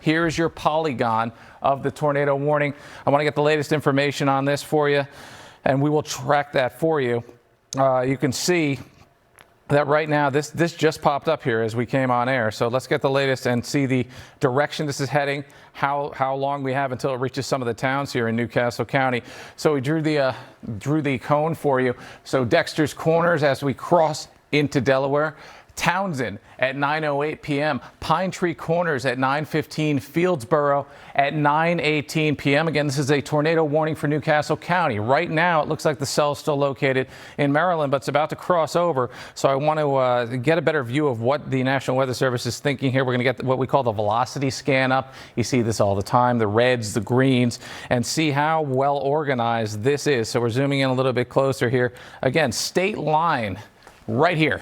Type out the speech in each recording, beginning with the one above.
Here is your polygon of the tornado warning. I want to get the latest information on this for you, and we will track that for you. You can see that right now this just popped up here as we came on air. So let's get the latest and see the direction this is heading, how long we have until it reaches some of the towns here in Newcastle County. So we drew the cone for you. So Dexter's Corners as we cross into Delaware. Townsend at 9:08 p.m. Pine Tree Corners at 9:15. Fieldsboro at 9:18 p.m. Again, this is a tornado warning for Newcastle County. Right now, it looks like the cell is still located in Maryland, but it's about to cross over. So I want to get a better view of what the National Weather Service is thinking here. We're going to get what we call the velocity scan up. You see this all the time, the reds, the greens, and see how well organized this is. So we're zooming in a little bit closer here. Again, state line right here.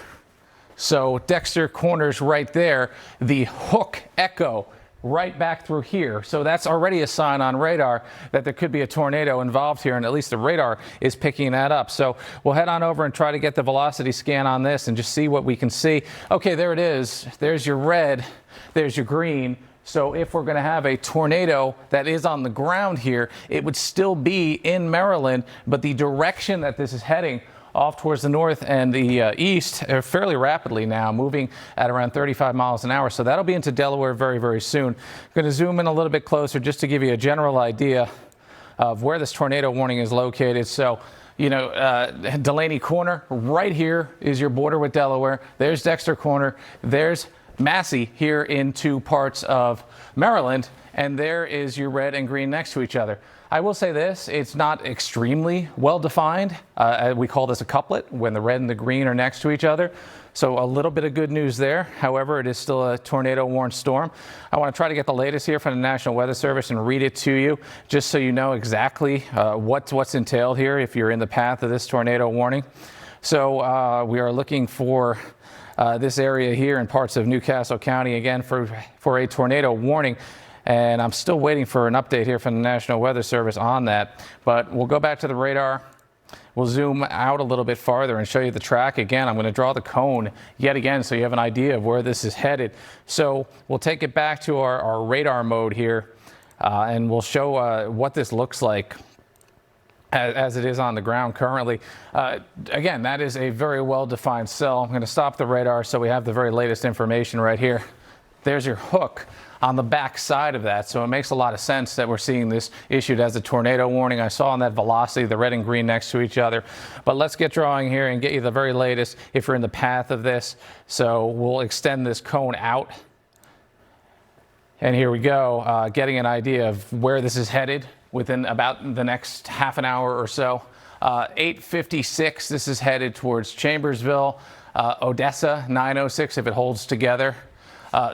So Dexter Corners right there, the hook echo right back through here. So that's already a sign on radar that there could be a tornado involved here, and at least the radar is picking that up. So we'll head on over and try to get the velocity scan on this and just see what we can see. Okay, there it is. There's your red, there's your green. So if we're going to have a tornado that is on the ground here, it would still be in Maryland, but the direction that this is heading off towards the north and the east fairly rapidly now, moving at around 35 miles an hour. So that'll be into Delaware very, very soon. I'm going to zoom in a little bit closer just to give you a general idea of where this tornado warning is located. So, you know, Delaney Corner right here is your border with Delaware. There's Dexter Corner. There's Massey here into parts of Maryland. And there is your red and green next to each other. I will say this, it's not extremely well defined. We call this a couplet when the red and the green are next to each other. So a little bit of good news there. However, it is still a tornado warned storm. I want to try to get the latest here from the National Weather Service and read it to you just so you know exactly what's entailed here if you're in the path of this tornado warning. So we are looking for this area here in parts of Newcastle County again for a tornado warning. And I'm still waiting for an update here from the National Weather Service on that. But we'll go back to the radar. We'll zoom out a little bit farther and show you the track again. I'm going to draw the cone yet again so you have an idea of where this is headed. So we'll take it back to our radar mode here and we'll show what this looks like as it is on the ground currently. Again, that is a very well-defined cell. I'm going to stop the radar so we have the very latest information right here. There's your hook on the back side of that. So it makes a lot of sense that we're seeing this issued as a tornado warning. I saw on that velocity, the red and green next to each other. But let's get drawing here and get you the very latest if you're in the path of this. So we'll extend this cone out. And here we go, getting an idea of where this is headed within about the next half an hour or so. 8:56, this is headed towards Chambersville, Odessa, 9:06 if it holds together.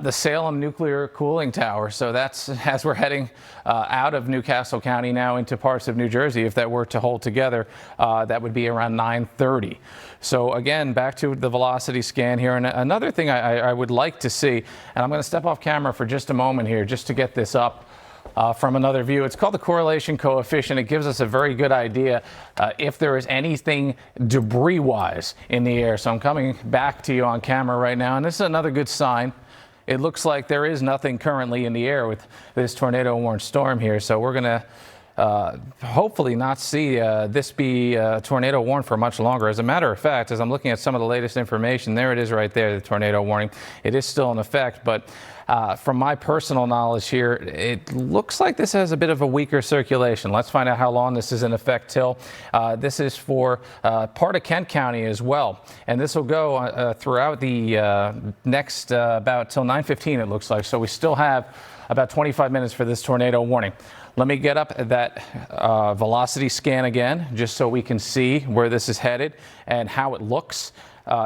The Salem Nuclear Cooling Tower. So that's as we're heading out of Newcastle County now into parts of New Jersey. If that were to hold together, that would be around 9:30. So again, back to the velocity scan here. And another thing I would like to see, and I'm going to step off camera for just a moment here just to get this up from another view. It's called the correlation coefficient. It gives us a very good idea if there is anything debris-wise in the air. So I'm coming back to you on camera right now, and this is another good sign. It looks like there is nothing currently in the air with this tornado warned storm here. So we're going to hopefully not see this be tornado warned for much longer. As a matter of fact, as I'm looking at some of the latest information, there it is right there, the tornado warning. It is still in effect, but from my personal knowledge here, it looks like this has a bit of a weaker circulation. Let's find out how long this is in effect till. This is for part of Kent County as well. And this will go throughout the next about till 9:15 it looks like. So we still have about 25 minutes for this tornado warning. Let me get up that velocity scan again, just so we can see where this is headed and how it looks.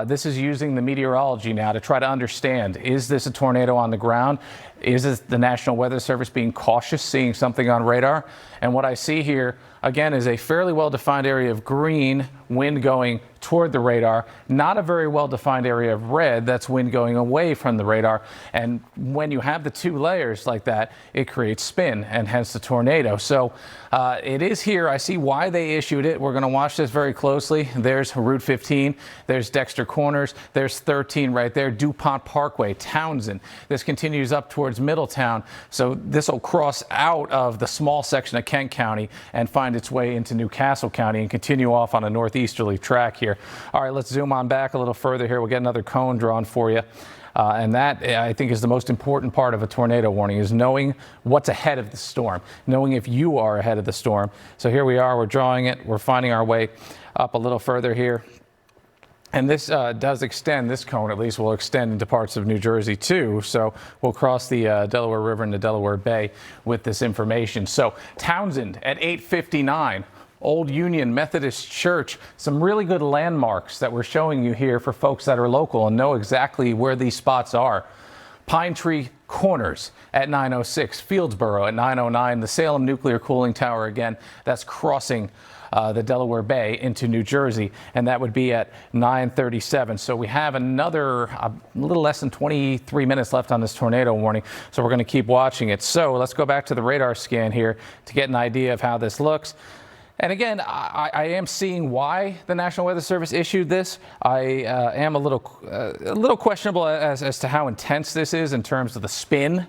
This is using the meteorology now to try to understand, is this a tornado on the ground? Is this the National Weather Service being cautious, seeing something on radar? And what I see here, again, is a fairly well-defined area of green, wind going toward the radar, not a very well-defined area of red, that's wind going away from the radar. And when you have the two layers like that, it creates spin and hence the tornado. So it is here. I see why they issued it. We're going to watch this very closely. There's Route 15. There's Dexter Corners. There's 13 right there. DuPont Parkway, Townsend. This continues up towards towards Middletown. So this will cross out of the small section of Kent County and find its way into New Castle County and continue off on a northeasterly track here. All right, let's zoom on back a little further here. We'll get another cone drawn for you. And that, I think, is the most important part of a tornado warning, is knowing what's ahead of the storm, knowing if you are ahead of the storm. So here we are, we're drawing it, we're finding our way up a little further here. And this does extend, this cone at least will extend into parts of New Jersey too. So we'll cross the Delaware River into Delaware Bay with this information. So Townsend at 8:59. Old Union Methodist Church, some really good landmarks that we're showing you here for folks that are local and know exactly where these spots are. Pine Tree Corners at 9:06, Fieldsboro at 9:09, the Salem Nuclear Cooling Tower again, that's crossing the Delaware Bay into New Jersey, and that would be at 9:37. So we have another a little less than 23 minutes left on this tornado warning, so we're going to keep watching it. So let's go back to the radar scan here to get an idea of how this looks. And again, I am seeing why the National Weather Service issued this. I am a little questionable as to how intense this is in terms of the spin.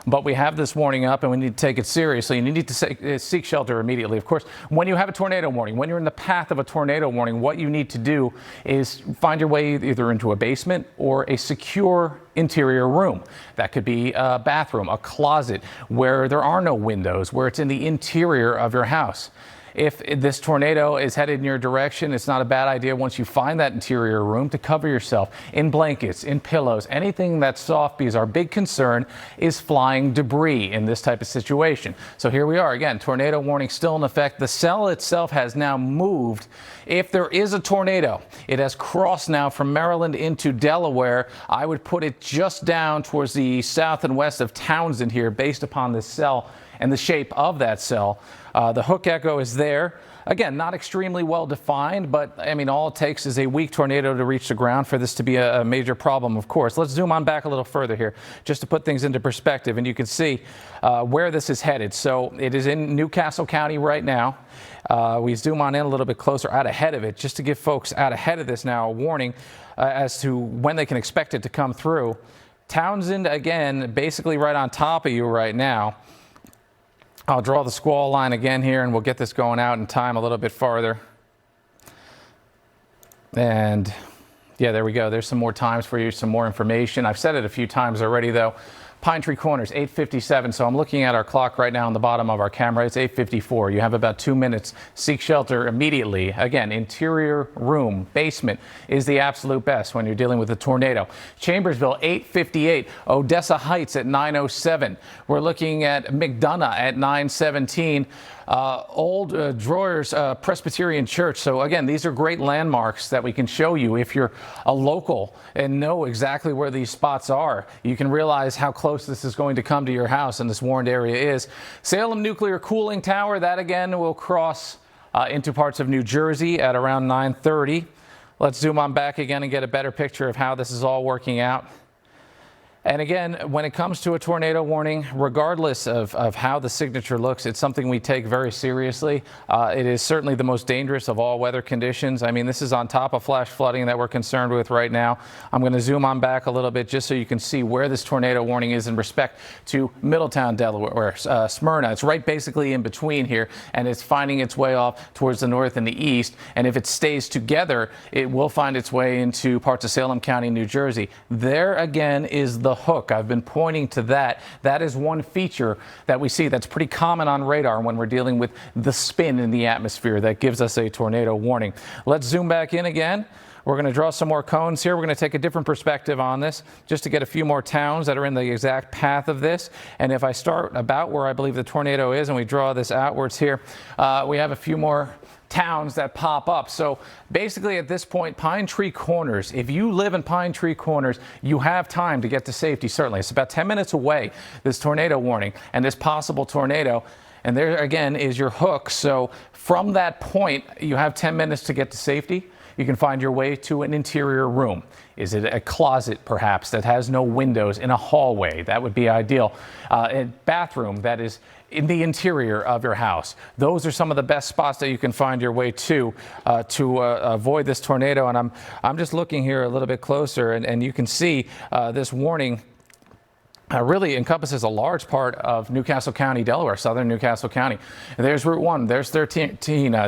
But we have this warning up and we need to take it seriously, and you need to seek shelter immediately. Of course, when you have a tornado warning, when you're in the path of a tornado warning, what you need to do is find your way either into a basement or a secure interior room. That could be a bathroom, a closet, where there are no windows, where it's in the interior of your house. If this tornado is headed in your direction, it's not a bad idea once you find that interior room to cover yourself in blankets, in pillows, anything that's soft, because our big concern is flying debris in this type of situation. So here we are again, tornado warning still in effect. The cell itself has now moved. If there is a tornado, it has crossed now from Maryland into Delaware. I would put it just down towards the south and west of Townsend here based upon this cell and the shape of that cell. The hook echo is there. Again, not extremely well defined, but I mean, all it takes is a weak tornado to reach the ground for this to be a major problem, of course. Let's zoom on back a little further here just to put things into perspective, and you can see where this is headed. So it is in New Castle County right now. We zoom on in a little bit closer out ahead of it just to give folks out ahead of this now a warning as to when they can expect it to come through. Townsend, again, basically right on top of you right now. I'll draw the squall line again here, and we'll get this going out in time a little bit farther. And yeah, there we go. There's some more times for you, some more information. I've said it a few times already, though. Pine Tree Corners, 8:57. So I'm looking at our clock right now on the bottom of our camera. It's 8:54. You have about 2 minutes. Seek shelter immediately. Again, interior room, basement is the absolute best when you're dealing with a tornado. Chambersville, 8:58. Odessa Heights at 9:07. We're looking at McDonough at 9:17. Old Drawers Presbyterian Church. So again, these are great landmarks that we can show you if you're a local and know exactly where these spots are. You can realize how close this is going to come to your house and this warned area is. Salem Nuclear Cooling Tower, that again will cross into parts of New Jersey at around 9:30. Let's zoom on back again and get a better picture of how this is all working out. And again, when it comes to a tornado warning, regardless of how the signature looks, it's something we take very seriously. It is certainly the most dangerous of all weather conditions. I mean, this is on top of flash flooding that we're concerned with right now. I'm going to zoom on back a little bit just so you can see where this tornado warning is in respect to Middletown, Delaware, Smyrna. It's right basically in between here, and it's finding its way off towards the north and the east. And if it stays together, it will find its way into parts of Salem County, New Jersey. There again is the hook. I've been pointing to that. That is one feature that we see that's pretty common on radar when we're dealing with the spin in the atmosphere that gives us a tornado warning. Let's zoom back in again. We're going to draw some more cones here. We're going to take a different perspective on this just to get a few more towns that are in the exact path of this. And if I start about where I believe the tornado is and we draw this outwards here, we have a few more towns that pop up. So basically at this point, Pine Tree Corners, if you live in Pine Tree Corners, you have time to get to safety. Certainly, it's about 10 minutes away, this tornado warning and this possible tornado. And there again is your hook. So from that point, you have 10 minutes to get to safety. You can find your way to an interior room. Is it a closet, perhaps, that has no windows in a hallway? That would be ideal. A bathroom that is in the interior of your house. Those are some of the best spots that you can find your way to avoid this tornado. And I'm just looking here a little bit closer, and you can see this warning really encompasses a large part of Newcastle County, Delaware, southern Newcastle County. There's Route 1, there's 13,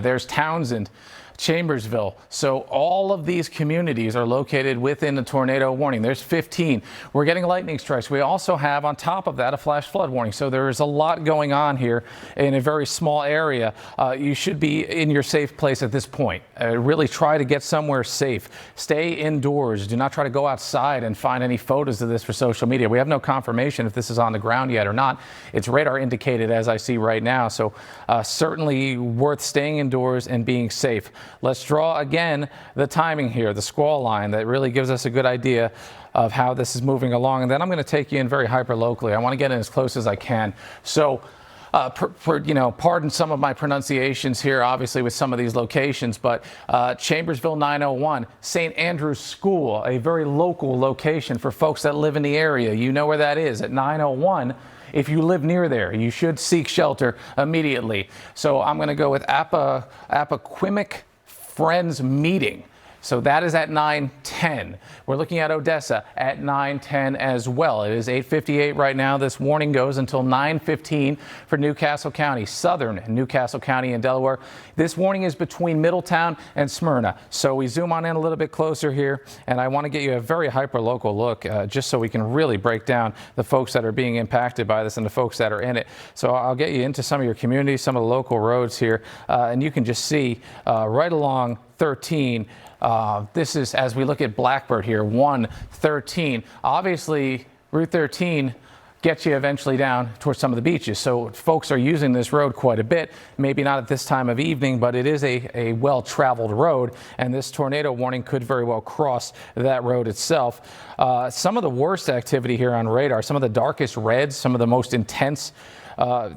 there's Townsend, Chambersville. So all of these communities are located within the tornado warning. There's 15. We're getting lightning strikes. We also have on top of that a flash flood warning. So there is a lot going on here in a very small area. You should be in your safe place at this point. Really try to get somewhere safe. Stay indoors. Do not try to go outside and find any photos of this for social media. We have no confirmation if this is on the ground yet or not. It's radar indicated as I see right now. So certainly worth staying indoors and being safe. Let's draw again the timing here, the squall line that really gives us a good idea of how this is moving along. And then I'm going to take you in very hyper locally. I want to get in as close as I can. So pardon some of my pronunciations here, obviously, with some of these locations, but Chambersville 901, St. Andrew's School, a very local location for folks that live in the area. You know where that is at 901. If you live near there, you should seek shelter immediately. So I'm going to go with Appaquiddick Friends Meeting. So that is at 9:10. We're looking at Odessa at 9:10 as well. It is 8:58 right now. This warning goes until 9:15 for Newcastle County, southern Newcastle County in Delaware. This warning is between Middletown and Smyrna. So we zoom on in a little bit closer here, and I want to get you a very hyper-local look just so we can really break down the folks that are being impacted by this and the folks that are in it. So I'll get you into some of your communities, some of the local roads here, and you can just see right along 13. This is, as we look at Blackbird here, 113. Obviously, Route 13 gets you eventually down towards some of the beaches. So folks are using this road quite a bit, maybe not at this time of evening, but it is a well-traveled road, and this tornado warning could very well cross that road itself. Some of the worst activity here on radar, some of the darkest reds, some of the most intense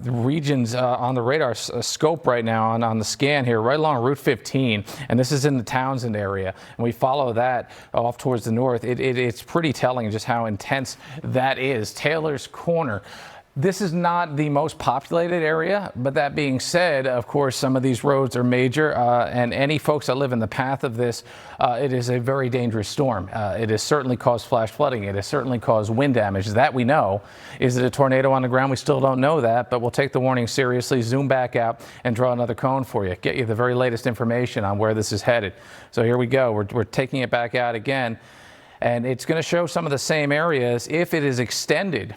regions on the radar scope right now on the scan here, right along Route 15, and this is in the Townsend area, and we follow that off towards the north. It's pretty telling just how intense that is. Taylor's Corner. This is not the most populated area, but that being said, of course, some of these roads are major, and any folks that live in the path of this, it is a very dangerous storm. It has certainly caused flash flooding. It has certainly caused wind damage. That we know. Is it a tornado on the ground? We still don't know that, but we'll take the warning seriously, zoom back out, and draw another cone for you. Get you the very latest information on where this is headed. So here we go. We're taking it back out again, and it's going to show some of the same areas if it is extended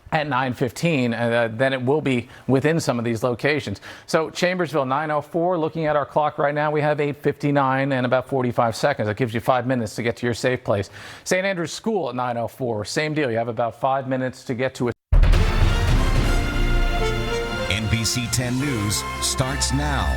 at 9:15, then it will be within some of these locations. So Chambersville 9:04, looking at our clock right now, we have 8:59 and about 45 seconds. That gives you 5 minutes to get to your safe place. St. Andrew's School at 9:04, same deal. You have about 5 minutes to get to it. NBC10 News starts now.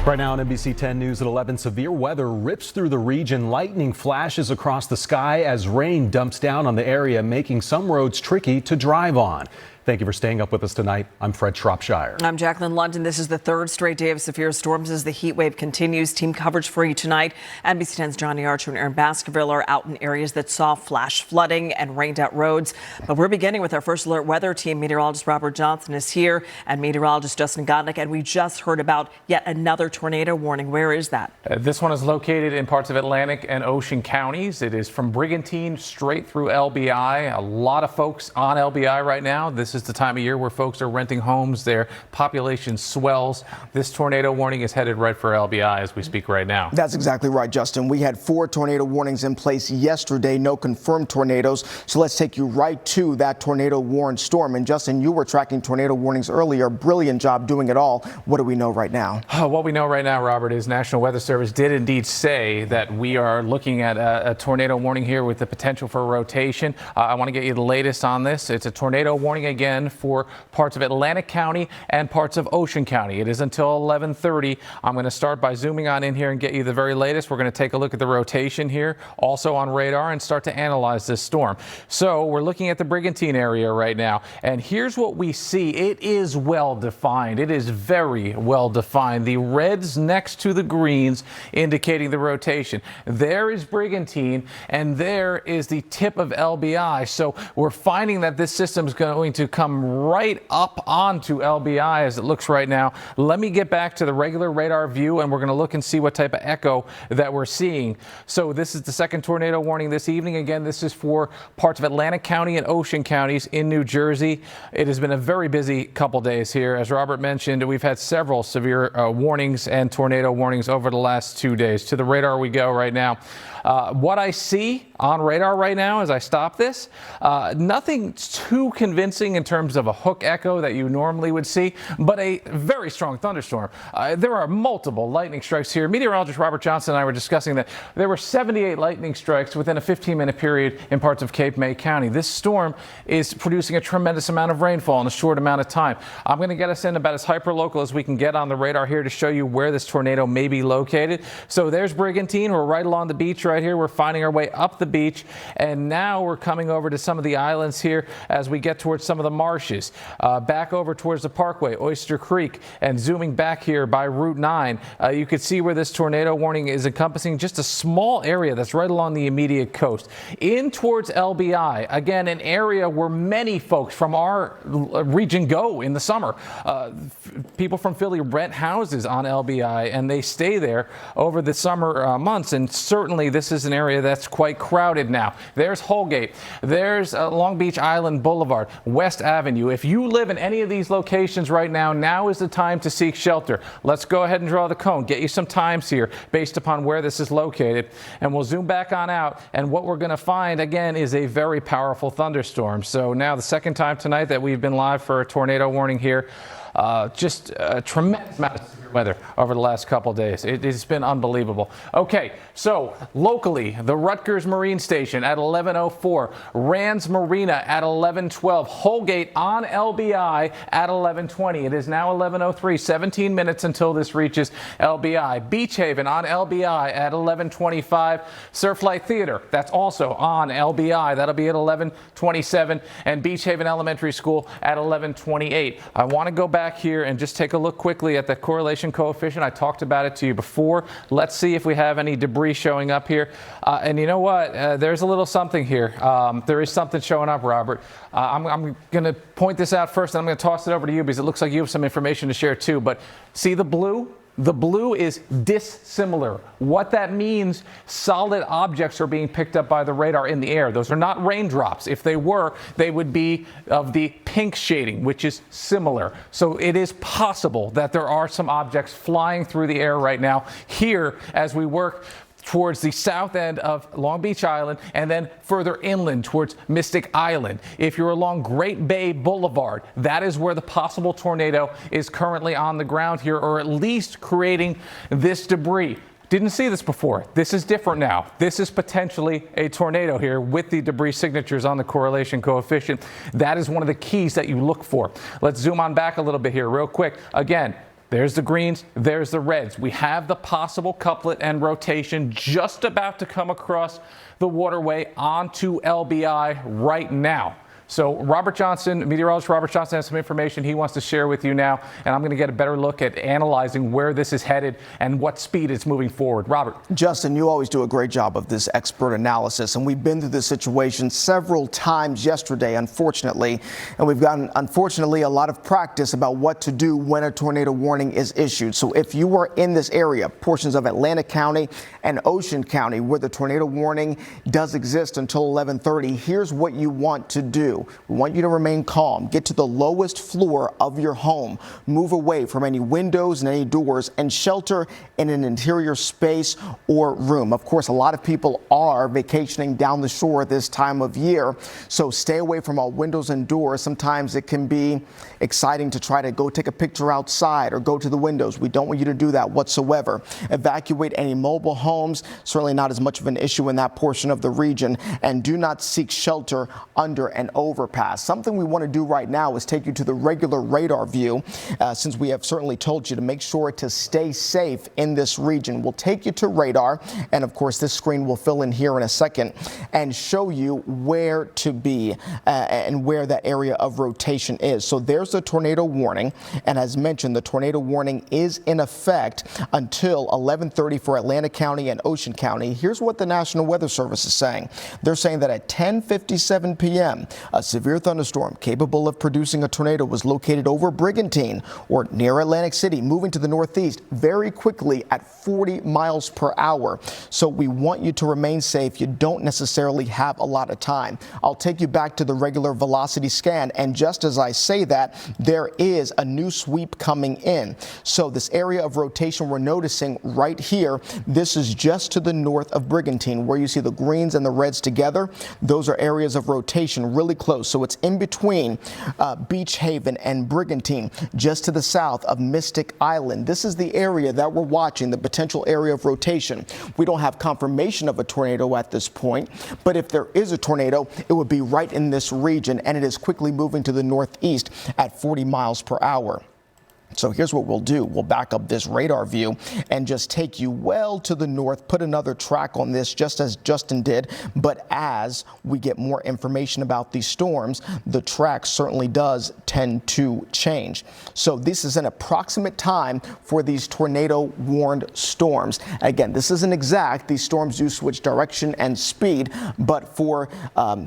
Right now on NBC10 News at 11, severe weather rips through the region. Lightning flashes across the sky as rain dumps down on the area, making some roads tricky to drive on. Thank you for staying up with us tonight. I'm Fred Shropshire. I'm Jacqueline London. This is the third straight day of severe storms as the heat wave continues. Team coverage for you tonight. NBC10's Johnny Archer and Aaron Baskerville are out in areas that saw flash flooding and rained out roads. But we're beginning with our first alert weather team. Meteorologist Robert Johnson is here and meteorologist Justin Godynick. And we just heard about yet another tornado warning. Where is that? This one is located in parts of Atlantic and Ocean counties. It is from Brigantine straight through LBI. A lot of folks on LBI right now. This is the time of year where folks are renting homes. Their population swells. This tornado warning is headed right for LBI as we speak right now. That's exactly right, Justin. We had 4 tornado warnings in place yesterday, no confirmed tornadoes. So let's take you right to that tornado warned storm. And Justin, you were tracking tornado warnings earlier. Brilliant job doing it all. What do we know right now? What we know right now, Robert, is National Weather Service did indeed say that we are looking at a tornado warning here with the potential for rotation. I want to get you the latest on this. It's a tornado warning again for parts of Atlantic County and parts of Ocean County. It is until 11:30. I'm going to start by zooming on in here and get you the very latest. We're going to take a look at the rotation here, also on radar, and start to analyze this storm. So we're looking at the Brigantine area right now, and here's what we see. It is well defined. It is very well defined. The reds next to the greens indicating the rotation. There is Brigantine, and there is the tip of LBI. So we're finding that this system is going to come right up onto LBI as it looks right now. Let me get back to the regular radar view, and we're going to look and see what type of echo that we're seeing. So this is the second tornado warning this evening. Again, this is for parts of Atlantic County and Ocean counties in New Jersey. It has been a very busy couple days here. As Robert mentioned, we've had several severe warnings and tornado warnings over the last 2 days. To the radar we go right now. What I see on radar right now as I stop this, nothing too convincing in terms of a hook echo that you normally would see, but a very strong thunderstorm. There are multiple lightning strikes here. Meteorologist Robert Johnson and I were discussing that there were 78 lightning strikes within a 15-minute period in parts of Cape May County. This storm is producing a tremendous amount of rainfall in a short amount of time. I'm going to get us in about as hyper-local as we can get on the radar here to show you where this tornado may be located. So there's Brigantine. We're right along the beach right here. We're finding our way up the beach, and now we're coming over to some of the islands here as we get towards some of the marshes. Back over towards the Parkway, Oyster Creek, and zooming back here by Route 9, you can see where this tornado warning is encompassing just a small area that's right along the immediate coast. In towards LBI, again, an area where many folks from our region go in the summer. People from Philly rent houses on LBI, and they stay there over the summer months, and certainly this is an area that's quite crowded now. There's Holgate, there's Long Beach Island Boulevard, West Avenue. If you live in any of these locations right now, now is the time to seek shelter. Let's go ahead and draw the cone, get you some times here based upon where this is located, and we'll zoom back on out, and what we're going to find again is a very powerful thunderstorm. So now the second time tonight that we've been live for a tornado warning here. Just a tremendous amount of severe weather over the last couple days. It's been unbelievable. Okay, so locally, the Rutgers Marine Station at 11:04, Rand's Marina at 11:12, Holgate on LBI at 11:20. It is now 11:03, 17 minutes until this reaches LBI. Beach Haven on LBI at 11:25. Surflight Theater, that's also on LBI. That'll be at 11:27, and Beach Haven Elementary School at 11:28. I want to go back here and just take a look quickly at the correlation coefficient. I talked about it to you before. Let's see if we have any debris showing up here. And you know what? There's a little something here. There is something showing up, Robert. I'm going to point this out first, and I'm going to toss it over to you because it looks like you have some information to share too. But see the blue? The blue is dissimilar. What that means, solid objects are being picked up by the radar in the air. Those are not raindrops. If they were, they would be of the pink shading, which is similar. So it is possible that there are some objects flying through the air right now here as we work towards the south end of Long Beach Island and then further inland towards Mystic Island. If you're along Great Bay Boulevard, that is where the possible tornado is currently on the ground here, or at least creating this debris. Didn't see this before. This is different now. This is potentially a tornado here with the debris signatures on the correlation coefficient. That is one of the keys that you look for. Let's zoom on back a little bit here real quick. Again, there's the greens, there's the reds. We have the possible couplet and rotation just about to come across the waterway onto LBI right now. So Robert Johnson, meteorologist Robert Johnson, has some information he wants to share with you now, and I'm going to get a better look at analyzing where this is headed and what speed it's moving forward. Robert. Justin, you always do a great job of this expert analysis, and we've been through this situation several times yesterday, unfortunately, and we've gotten, unfortunately, a lot of practice about what to do when a tornado warning is issued. So if you are in this area, portions of Atlantic County and Ocean County, where the tornado warning does exist until 11:30, here's what you want to do. We want you to remain calm. Get to the lowest floor of your home. Move away from any windows and any doors, and shelter in an interior space or room. Of course, a lot of people are vacationing down the shore this time of year, so stay away from all windows and doors. Sometimes it can be exciting to try to go take a picture outside or go to the windows. We don't want you to do that whatsoever. Evacuate any mobile homes. Certainly not as much of an issue in that portion of the region. And do not seek shelter under an overpass. Something we want to do right now is take you to the regular radar view, since we have certainly told you to make sure to stay safe in this region. We'll take you to radar, and of course this screen will fill in here in a second and show you where to be and where that area of rotation is. So there's the tornado warning, and as mentioned, the tornado warning is in effect until 11:30 for Atlantic County and Ocean County. Here's what the National Weather Service is saying. They're saying that at 10:57 p.m. a A severe thunderstorm capable of producing a tornado was located over Brigantine or near Atlantic City, moving to the northeast very quickly at 40 miles per hour. So we want you to remain safe. You don't necessarily have a lot of time. I'll take you back to the regular velocity scan. And just as I say that, there is a new sweep coming in. So this area of rotation we're noticing right here, this is just to the north of Brigantine, where you see the greens and the reds together. Those are areas of rotation really close. So it's in between Beach Haven and Brigantine, just to the south of Mystic Island. This is the area that we're watching, the potential area of rotation. We don't have confirmation of a tornado at this point, but if there is a tornado, it would be right in this region, and it is quickly moving to the northeast at 40 miles per hour. So here's what we'll do. We'll back up this radar view and just take you well to the north, put another track on this just as Justin did. But as we get more information about these storms, the track certainly does tend to change. So this is an approximate time for these tornado warned storms. Again, this isn't exact. These storms do switch direction and speed, but for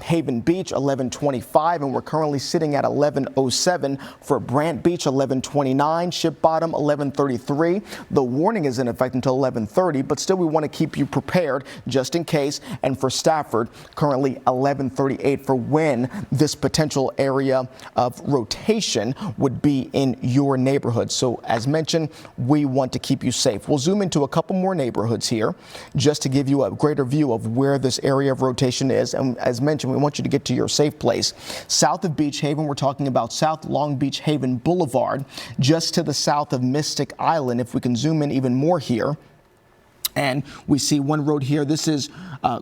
Haven Beach, 11:25, and we're currently sitting at 11:07 for Brant Beach, 11:29. Ship Bottom, 11:33. The warning is in effect until 11:30, but still we want to keep you prepared just in case. And for Stafford, currently 11:38 for when this potential area of rotation would be in your neighborhood. So as mentioned, we want to keep you safe. We'll zoom into a couple more neighborhoods here just to give you a greater view of where this area of rotation is. And as mentioned, we want you to get to your safe place. South of Beach Haven, we're talking about South Long Beach Haven Boulevard, just to the south of Mystic Island. If we can zoom in even more here. And we see one road here. This is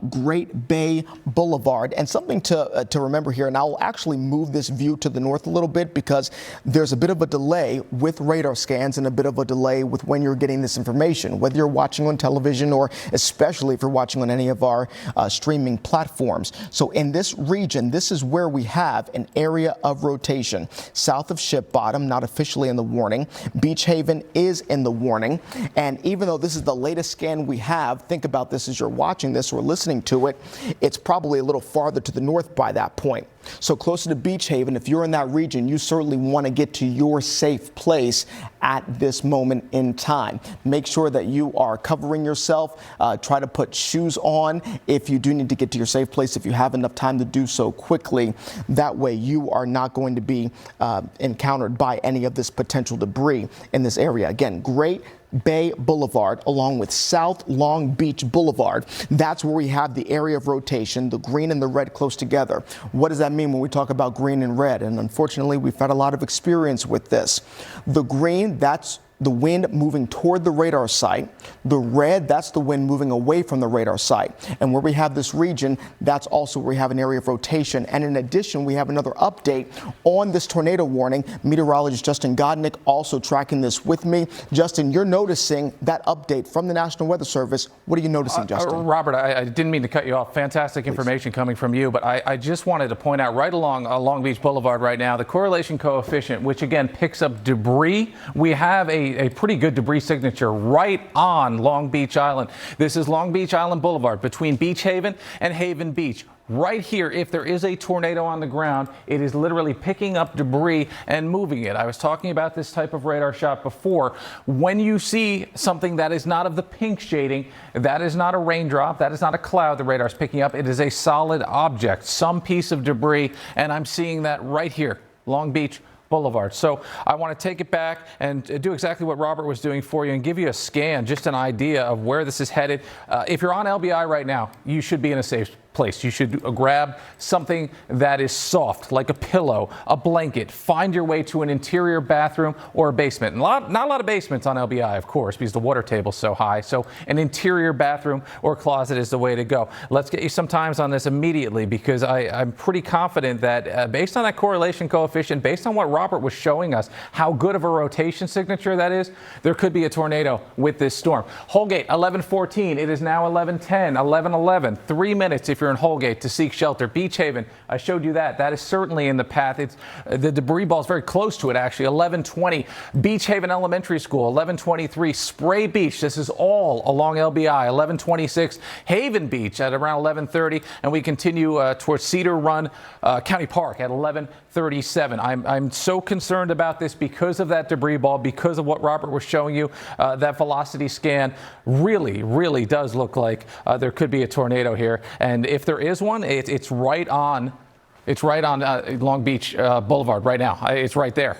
Great Bay Boulevard. And something to remember here, and I'll actually move this view to the north a little bit because there's a bit of a delay with radar scans and a bit of a delay with when you're getting this information, whether you're watching on television or especially if you're watching on any of our streaming platforms. So in this region, this is where we have an area of rotation. South of Ship Bottom, not officially in the warning. Beach Haven is in the warning. And even though this is the latest scan we have, think about this as you're watching this or listening to it, it's probably a little farther to the north by that point. So closer to Beach Haven, if you're in that region, you certainly want to get to your safe place at this moment in time. Make sure that you are covering yourself. Try to put shoes on if you do need to get to your safe place, if you have enough time to do so quickly. That way you are not going to be encountered by any of this potential debris in this area. Again, Great Bay Boulevard along with South Long Beach Boulevard. That's where we have the area of rotation, the green and the red close together. What does that mean when we talk about green and red? And unfortunately, we've had a lot of experience with this. The green, that's the wind moving toward the radar site. The red, that's the wind moving away from the radar site. And where we have this region, that's also where we have an area of rotation. And in addition, we have another update on this tornado warning. Meteorologist Justin Godynick also tracking this with me. Justin, you're noticing that update from the National Weather Service. What are you noticing, Justin? Robert, I didn't mean to cut you off. Fantastic information coming from you, but I just wanted to point out right along Long Beach Boulevard right now, the correlation coefficient, which again picks up debris. We have a pretty good debris signature right on Long Beach Island. This is Long Beach Island Boulevard between Beach Haven and Haven Beach. Right here, if there is a tornado on the ground, it is literally picking up debris and moving it. I was talking about this type of radar shot before. When you see something that is not of the pink shading, that is not a raindrop, that is not a cloud the radar is picking up. It is a solid object, some piece of debris, and I'm seeing that right here, Long Beach Boulevard. So I want to take it back and do exactly what Robert was doing for you and give you a scan, just an idea of where this is headed. If you're on LBI right now, you should be in a safe place. You should grab something that is soft, like a pillow, a blanket. Find your way to an interior bathroom or a basement. Not a lot of basements on LBI, of course, because the water table's so high. So an interior bathroom or closet is the way to go. Let's get you some times on this immediately, because I'm pretty confident that based on that correlation coefficient, based on what Robert was showing us, how good of a rotation signature that is, there could be a tornado with this storm. Holgate, 11:14. It is now 11:10, 11:11. 3 minutes if you're in Holgate, to seek shelter. Beach Haven, I showed you that. That is certainly in the path. It's the debris ball is very close to it, actually. 1120 Beach Haven Elementary School, 1123 Spray Beach. This is all along LBI. 1126 Haven Beach at around 1130, and we continue towards Cedar Run County Park at 1137. I'm so concerned about this because of that debris ball, because of what Robert was showing you. That velocity scan really does look like there could be a tornado here, and if there is one, it's right on. It's right on Long Beach Boulevard right now. It's right there.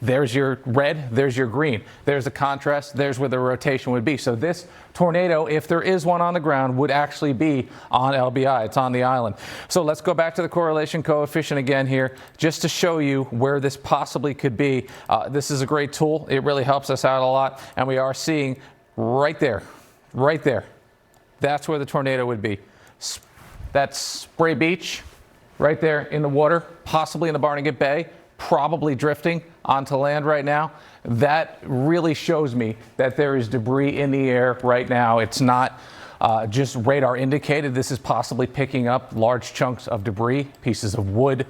There's your red, there's your green. There's the contrast, there's where the rotation would be. So this tornado, if there is one on the ground, would actually be on LBI. It's on the island. So let's go back to the correlation coefficient again here, just to show you where this possibly could be. This is a great tool. It really helps us out a lot. And we are seeing right there. That's where the tornado would be. That's Spray Beach. Right there in the water, possibly in the Barnegat Bay, probably drifting onto land right now. That really shows me that there is debris in the air right now. It's not just radar indicated. This is possibly picking up large chunks of debris, pieces of wood,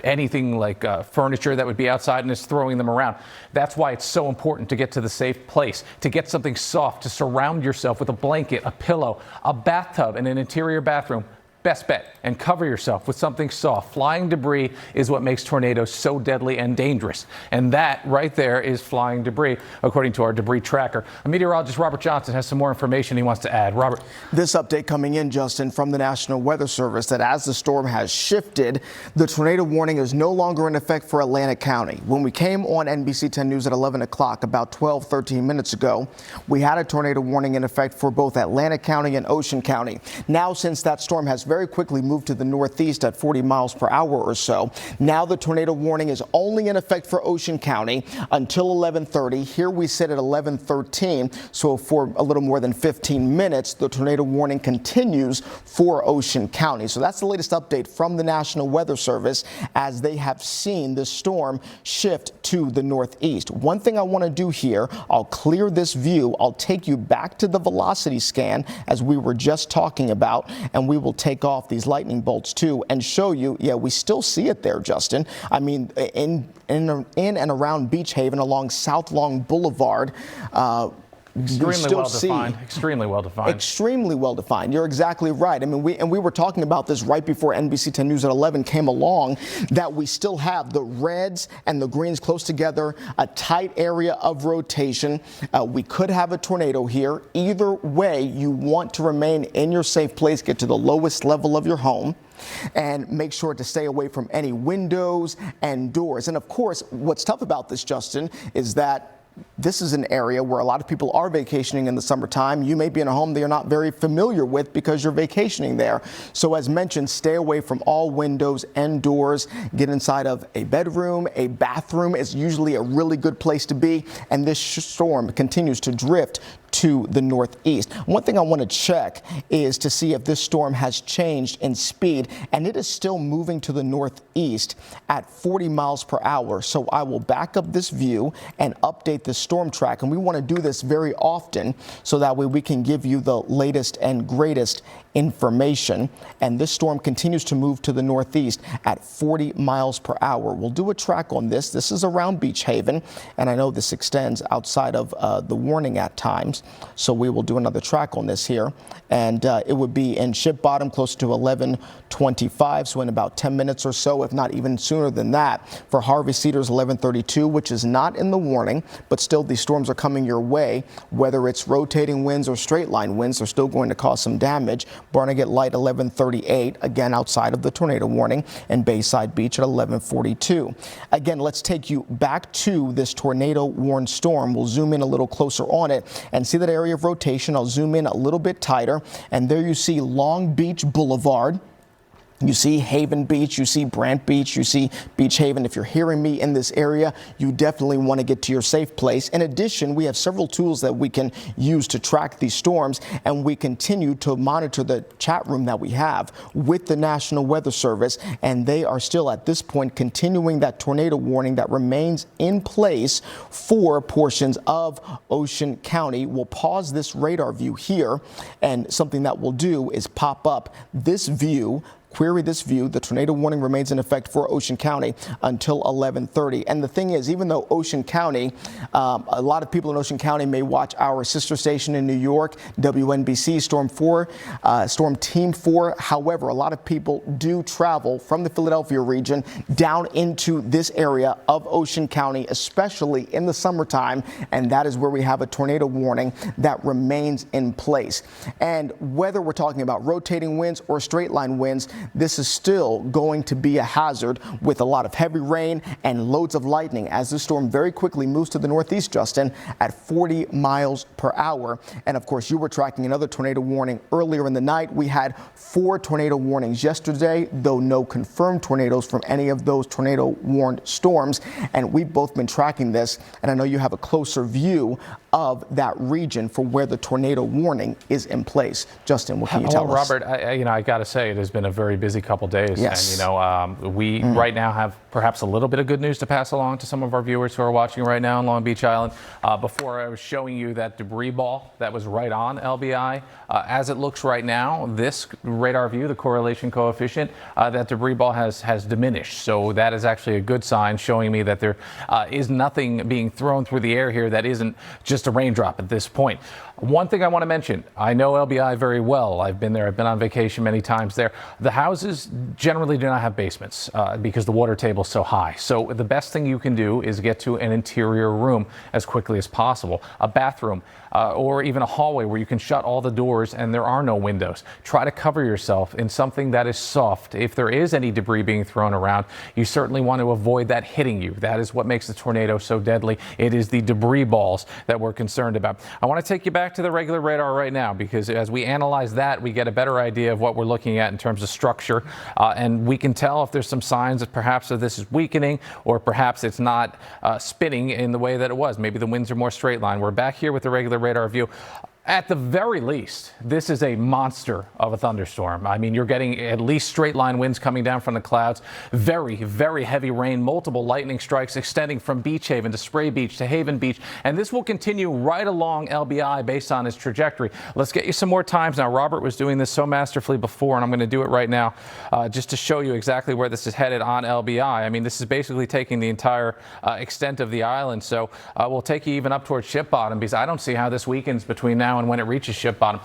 anything like furniture that would be outside, and is throwing them around. That's why it's so important to get to the safe place, to get something soft, to surround yourself with a blanket, a pillow, a bathtub, and an interior bathroom. Best bet, and cover yourself with something soft. Flying debris is what makes tornadoes so deadly and dangerous. And that right there is flying debris, according to our debris tracker. Meteorologist Robert Johnson has some more information he wants to add. Robert. This update coming in, Justin, from the National Weather Service, that as the storm has shifted, the tornado warning is no longer in effect for Atlantic County. When we came on NBC 10 News at 11 o'clock, about 13 minutes ago, we had a tornado warning in effect for both Atlantic County and Ocean County. Now, since that storm has very quickly moved to the northeast at 40 miles per hour or so, now the tornado warning is only in effect for Ocean County until 11:30. Here we sit at 11:13, so for a little more than 15 minutes, the tornado warning continues for Ocean County. So that's the latest update from the National Weather Service as they have seen the storm shift to the northeast. One thing I want to do here, I'll clear this view. I'll take you back to the velocity scan as we were just talking about, and we will take off these lightning bolts too and show you, yeah, we still see it there, Justin. I mean, in and around Beach Haven along South Long Boulevard, Extremely well defined. Extremely well defined. You're exactly right. I mean, we were talking about this right before NBC 10 News at 11 came along, that we still have the reds and the greens close together, a tight area of rotation. We could have a tornado here. Either way, you want to remain in your safe place, get to the lowest level of your home, and make sure to stay away from any windows and doors. And of course, what's tough about this, Justin, is that this is an area where a lot of people are vacationing in the summertime. You may be in a home that you're not very familiar with because you're vacationing there. So as mentioned, stay away from all windows and doors. Get inside of a bedroom. A bathroom is usually a really good place to be. And this storm continues to drift to the northeast. One thing I want to check is to see if this storm has changed in speed, and it is still moving to the northeast at 40 miles per hour. So I will back up this view and update the storm track, and we want to do this very often so that way we can give you the latest and greatest information. And this storm continues to move to the northeast at 40 miles per hour. We'll do a track on this. This is around Beach Haven, and I know this extends outside of the warning at times. So we will do another track on this here, and it would be in Ship Bottom close to 11:25, so in about 10 minutes or so, if not even sooner than that. For Harvey Cedars, 11:32, which is not in the warning, but still these storms are coming your way. Whether it's rotating winds or straight line winds, they're still going to cause some damage. Barnegat Light, 11:38, again outside of the tornado warning, and Bayside Beach at 11:42. Again, let's take you back to this tornado warned storm. We'll zoom in a little closer on it and see that area of rotation. I'll zoom in a little bit tighter, and there you see Long Beach Boulevard. You see Haven Beach, you see Brant Beach, you see Beach Haven. If you're hearing me in this area, you definitely want to get to your safe place. In addition, we have several tools that we can use to track these storms, and we continue to monitor the chat room that we have with the National Weather Service, and they are still at this point continuing that tornado warning that remains in place for portions of Ocean County. We'll pause this radar view here, and something that we'll do is pop up this view. Query this view. The tornado warning remains in effect for Ocean County until 11:30. And the thing is, even though Ocean County, a lot of people in Ocean County may watch our sister station in New York, WNBC Storm Team 4. However, a lot of people do travel from the Philadelphia region down into this area of Ocean County, especially in the summertime. And that is where we have a tornado warning that remains in place. And whether we're talking about rotating winds or straight line winds, this is still going to be a hazard with a lot of heavy rain and loads of lightning as the storm very quickly moves to the northeast, Justin, at 40 miles per hour. And of course, you were tracking another tornado warning earlier in the night. We had 4 tornado warnings yesterday, though no confirmed tornadoes from any of those tornado warned storms. And we've both been tracking this, and I know you have a closer view of that region for where the tornado warning is in place. Justin, what can you tell us? Robert, I got to say, it has been a very busy couple days. Yes. And, we right now have perhaps a little bit of good news to pass along to some of our viewers who are watching right now in Long Beach Island. Before I was showing you that debris ball that was right on LBI, as it looks right now, this radar view, the correlation coefficient, that debris ball has diminished. So that is actually a good sign, showing me that there is nothing being thrown through the air here that isn't just a raindrop at this point. One thing I want to mention, I know LBI very well. I've been there. I've been on vacation many times there. The houses generally do not have basements because the water table is so high. So the best thing you can do is get to an interior room as quickly as possible, a bathroom, or even a hallway where you can shut all the doors and there are no windows. Try to cover yourself in something that is soft. If there is any debris being thrown around, you certainly want to avoid that hitting you. That is what makes the tornado so deadly. It is the debris balls that we're concerned about. I want to take you back to the regular radar right now, because as we analyze that, we get a better idea of what we're looking at in terms of structure, and we can tell if there's some signs that perhaps this is weakening, or perhaps it's not spinning in the way that it was. Maybe the winds are more straight line. We're back here with the regular radar view. At the very least, this is a monster of a thunderstorm. I mean, you're getting at least straight line winds coming down from the clouds, very, very heavy rain, multiple lightning strikes extending from Beach Haven to Spray Beach to Haven Beach. And this will continue right along LBI based on its trajectory. Let's get you some more times now. Robert was doing this so masterfully before, and I'm going to do it right now just to show you exactly where this is headed on LBI. I mean, this is basically taking the entire extent of the island. So we'll take you even up towards Ship Bottom, because I don't see how this weakens between now and when it reaches Ship Bottom.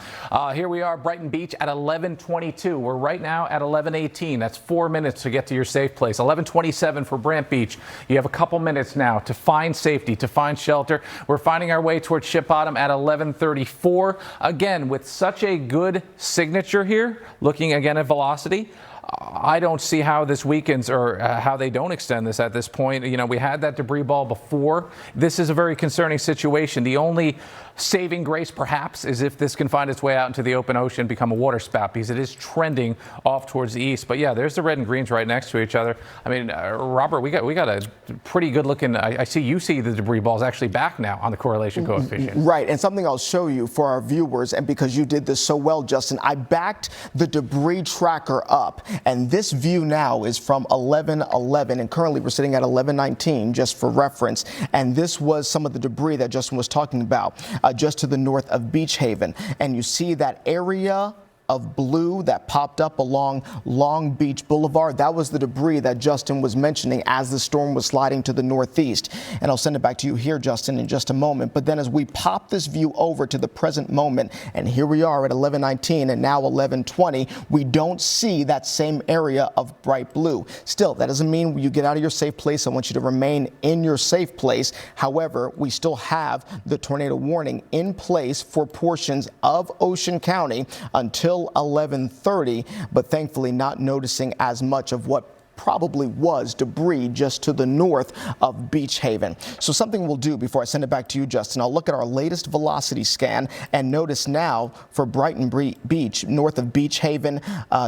Here we are, Brighton Beach at 11:22. We're right now at 11:18. That's 4 minutes to get to your safe place. 11:27 for Brant Beach. You have a couple minutes now to find safety, to find shelter. We're finding our way towards Ship Bottom at 11:34. Again, with such a good signature here, looking again at velocity, I don't see how this weakens or how they don't extend this at this point. You know, we had that debris ball before. This is a very concerning situation. The only saving grace, perhaps, is if this can find its way out into the open ocean, become a water spout, because it is trending off towards the east. But yeah, there's the red and greens right next to each other. I mean, Robert, we got a pretty good looking. I see you see the debris balls actually back now on the correlation coefficient. Right, and something I'll show you for our viewers, and because you did this so well, Justin, I backed the debris tracker up, and this view now is from 11:11, and currently we're sitting at 11:19, just for reference. And this was some of the debris that Justin was talking about, just to the north of Beach Haven. And you see that area of blue that popped up along Long Beach Boulevard. That was the debris that Justin was mentioning as the storm was sliding to the northeast. And I'll send it back to you here, Justin, in just a moment. But then as we pop this view over to the present moment, and here we are at 11:19 and now 11:20, we don't see that same area of bright blue. Still, that doesn't mean you get out of your safe place. I want you to remain in your safe place. However, we still have the tornado warning in place for portions of Ocean County until 11:30, but thankfully not noticing as much of what probably was debris just to the north of Beach Haven. So something we'll do before I send it back to you, Justin, I'll look at our latest velocity scan and notice now for Brighton Beach, north of Beach Haven,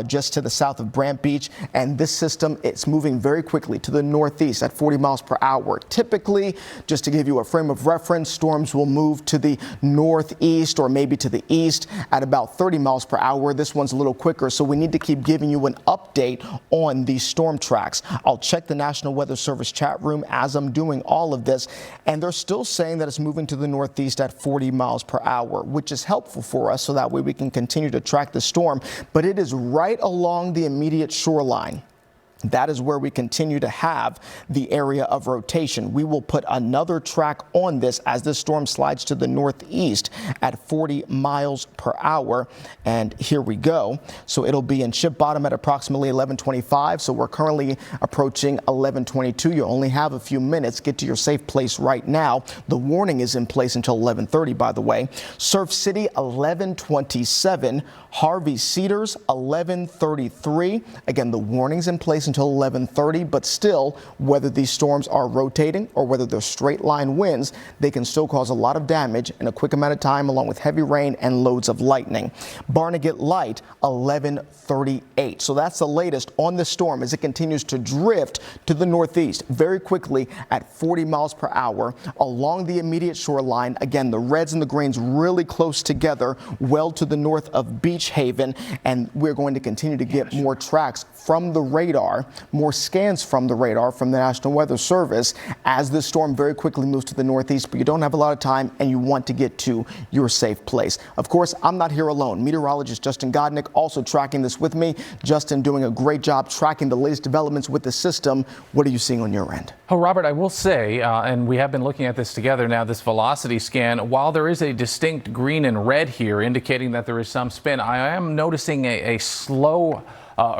just to the south of Brant Beach, and this system, it's moving very quickly to the northeast at 40 miles per hour. Typically, just to give you a frame of reference, storms will move to the northeast or maybe to the east at about 30 miles per hour. This one's a little quicker, so we need to keep giving you an update on these storm tracks. I'll check the National Weather Service chat room as I'm doing all of this, and they're still saying that it's moving to the northeast at 40 miles per hour, which is helpful for us so that way we can continue to track the storm. But it is right along the immediate shoreline. That is where we continue to have the area of rotation. We will put another track on this as this storm slides to the northeast at 40 miles per hour. And here we go. So it'll be in Ship Bottom at approximately 11:25. So we're currently approaching 11:22. You only have a few minutes. Get to your safe place right now. The warning is in place until 11:30, by the way. Surf City, 11:27. Harvey Cedars, 11:33. Again, the warning's in place until 11:30, but still, whether these storms are rotating or whether they're straight line winds, they can still cause a lot of damage in a quick amount of time, along with heavy rain and loads of lightning. Barnegat Light, 11:38. So that's the latest on the storm as it continues to drift to the northeast very quickly at 40 miles per hour along the immediate shoreline. Again, the reds and the greens really close together, well to the north of Beach Haven, and we're going to continue to get more tracks from the radar, more scans from the radar from the National Weather Service as this storm very quickly moves to the northeast, but you don't have a lot of time and you want to get to your safe place. Of course, I'm not here alone. Meteorologist Justin Godynick also tracking this with me. Justin doing a great job tracking the latest developments with the system. What are you seeing on your end? Oh, Robert, I will say, and we have been looking at this together now, this velocity scan, while there is a distinct green and red here indicating that there is some spin, I am noticing a slow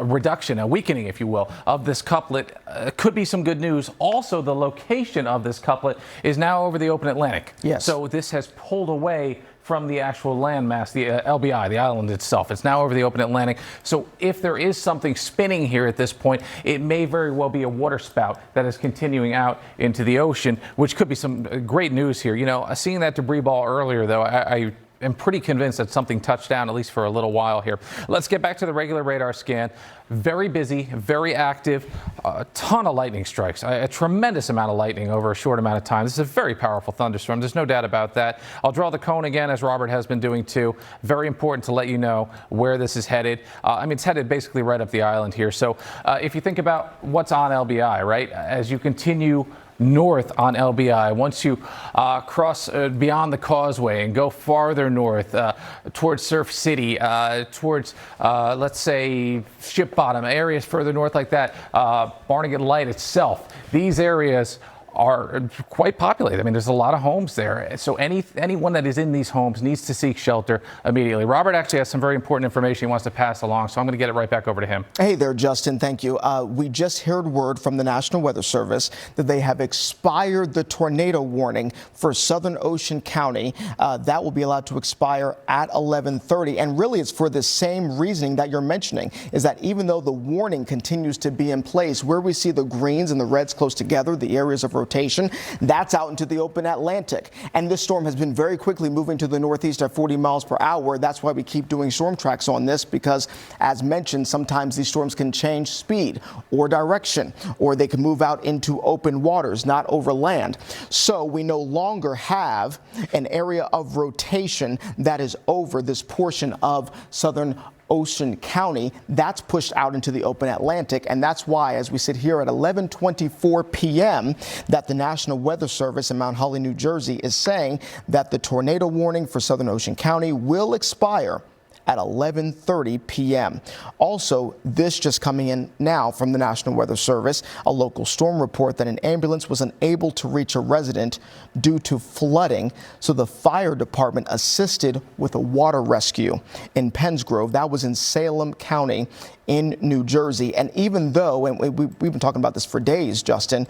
reduction, a weakening, if you will, of this couplet. Could be some good news. Also, the location of this couplet is now over the open Atlantic. Yes. So this has pulled away from the actual landmass, the LBI, the island itself. It's now over the open Atlantic. So if there is something spinning here at this point, it may very well be a water spout that is continuing out into the ocean, which could be some great news here. You know, seeing that debris ball earlier, though, I am pretty convinced that something touched down, at least for a little while here. Let's get back to the regular radar scan. Very busy, very active, a ton of lightning strikes, a tremendous amount of lightning over a short amount of time. This is a very powerful thunderstorm. There's no doubt about that. I'll draw the cone again, as Robert has been doing too. Very important to let you know where this is headed. I mean, it's headed basically right up the island here. So if you think about what's on LBI, right, as you continue north on LBI, once you cross beyond the causeway and go farther north towards Surf City, towards, let's say, Ship Bottom, areas further north like that, Barnegat Light itself, these areas are quite populated. I mean, there's a lot of homes there. So anyone that is in these homes needs to seek shelter immediately. Robert actually has some very important information he wants to pass along, so I'm going to get it right back over to him. Hey there, Justin. Thank you. We just heard word from the National Weather Service that they have expired the tornado warning for Southern Ocean County. That will be allowed to expire at 11:30. And really, it's for the same reasoning that you're mentioning, is that even though the warning continues to be in place, where we see the greens and the reds close together, the areas of rotation, that's out into the open Atlantic. And this storm has been very quickly moving to the northeast at 40 miles per hour. That's why we keep doing storm tracks on this, because as mentioned, sometimes these storms can change speed or direction, or they can move out into open waters, not over land. So we no longer have an area of rotation that is over this portion of Southern Ocean County. That's pushed out into the open Atlantic, and that's why, as we sit here at 11:24 p.m., that the National Weather Service in Mount Holly, New Jersey, is saying that the tornado warning for Southern Ocean County will expire at 11:30 p.m. Also, this just coming in now from the National Weather Service, a local storm report that an ambulance was unable to reach a resident due to flooding. So the fire department assisted with a water rescue in Pennsgrove. That was in Salem County in New Jersey. And even though, and we've been talking about this for days, Justin,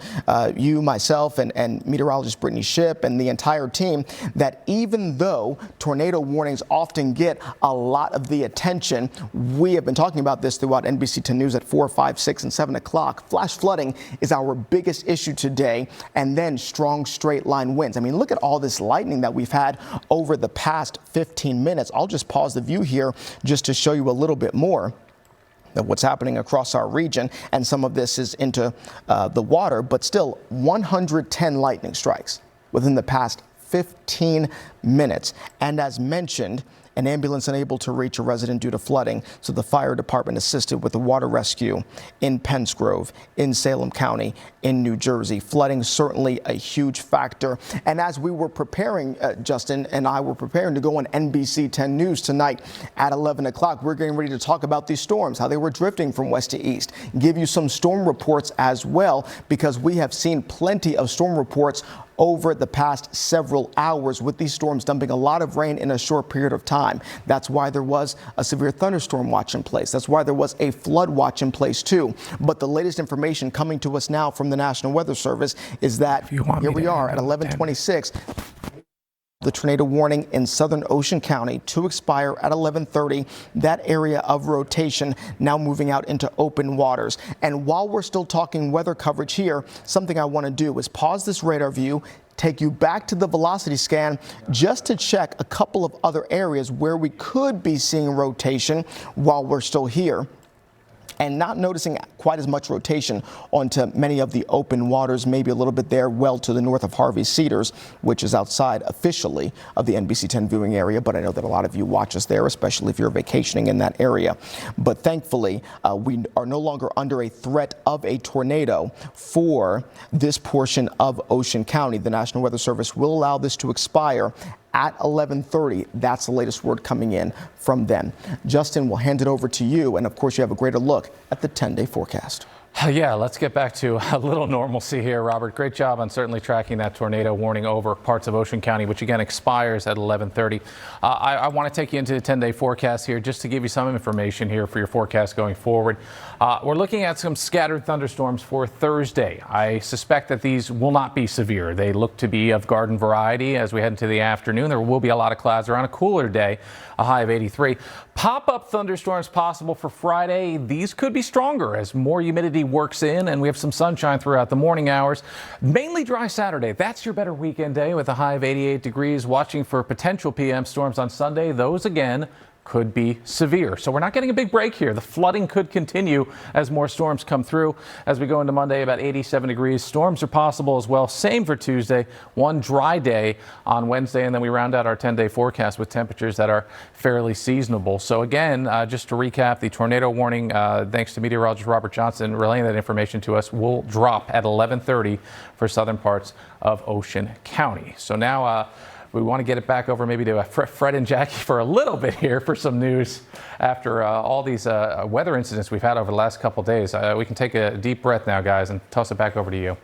you, myself, and meteorologist Brittany Ship and the entire team, that even though tornado warnings often get a lot of the attention, we have been talking about this throughout NBC10 News at 4, 5, 6, and 7 o'clock. Flash flooding is our biggest issue today, and then strong straight line winds. I mean, look at all this lightning that we've had over the past 15 minutes. I'll just pause the view here just to show you a little bit more of what's happening across our region, and some of this is into the water, but still 110 lightning strikes within the past 15 minutes. And as mentioned, an ambulance unable to reach a resident due to flooding, so the fire department assisted with the water rescue in Penns Grove, in Salem County, in New Jersey. Flooding certainly a huge factor. And as we were preparing, Justin and I were preparing to go on NBC10 News tonight at 11 o'clock, we're getting ready to talk about these storms, how they were drifting from west to east, give you some storm reports as well, because we have seen plenty of storm reports over the past several hours, with these storms dumping a lot of rain in a short period of time. That's why there was a severe thunderstorm watch in place. That's why there was a flood watch in place too. But the latest information coming to us now from the National Weather Service is that here we are at 11:26. The tornado warning in southern Ocean County to expire at 11:30. That area of rotation now moving out into open waters. And while we're still talking weather coverage here, something I want to do is pause this radar view, take you back to the velocity scan just to check a couple of other areas where we could be seeing rotation while we're still here, and not noticing quite as much rotation onto many of the open waters, maybe a little bit there well to the north of Harvey Cedars, which is outside officially of the NBC10 viewing area. But I know that a lot of you watch us there, especially if you're vacationing in that area. But thankfully, we are no longer under a threat of a tornado for this portion of Ocean County. The National Weather Service will allow this to expire at 11:30. That's the latest word coming in from them. Justin, we'll hand it over to you. And of course, you have a greater look at the 10-day forecast. Yeah, let's get back to a little normalcy here, Robert. Great job on certainly tracking that tornado warning over parts of Ocean County, which again expires at 11:30. I want to take you into the 10-day forecast here just to give you some information here for your forecast going forward. We're looking at some scattered thunderstorms for Thursday. I suspect that these will not be severe. They look to be of garden variety as we head into the afternoon. There will be a lot of clouds around, a cooler day, a high of 83. Pop-up thunderstorms possible for Friday. These could be stronger as more humidity works in, and we have some sunshine throughout the morning hours. Mainly dry Saturday. That's your better weekend day with a high of 88 degrees. Watching for potential PM storms on Sunday. Those again could be severe. So we're not getting a big break here. The flooding could continue as more storms come through. As we go into Monday, about 87 degrees. Storms are possible as well. Same for Tuesday. One dry day on Wednesday, and then we round out our 10-day forecast with temperatures that are fairly seasonable. So again, just to recap, the tornado warning, thanks to meteorologist Robert Johnson relaying that information to us, will drop at 11:30 for southern parts of Ocean County. So now we want to get it back over maybe to Fred and Jackie for a little bit here for some news after all these weather incidents we've had over the last couple of days. We can take a deep breath now, guys, and toss it back over to you.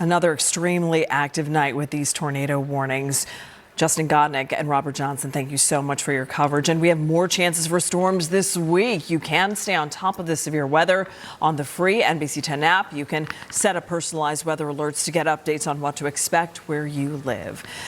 Another extremely active night with these tornado warnings. Justin Godynick and Robert Johnson, thank you so much for your coverage. And we have more chances for storms this week. You can stay on top of the severe weather on the free NBC10 app. You can set up personalized weather alerts to get updates on what to expect where you live.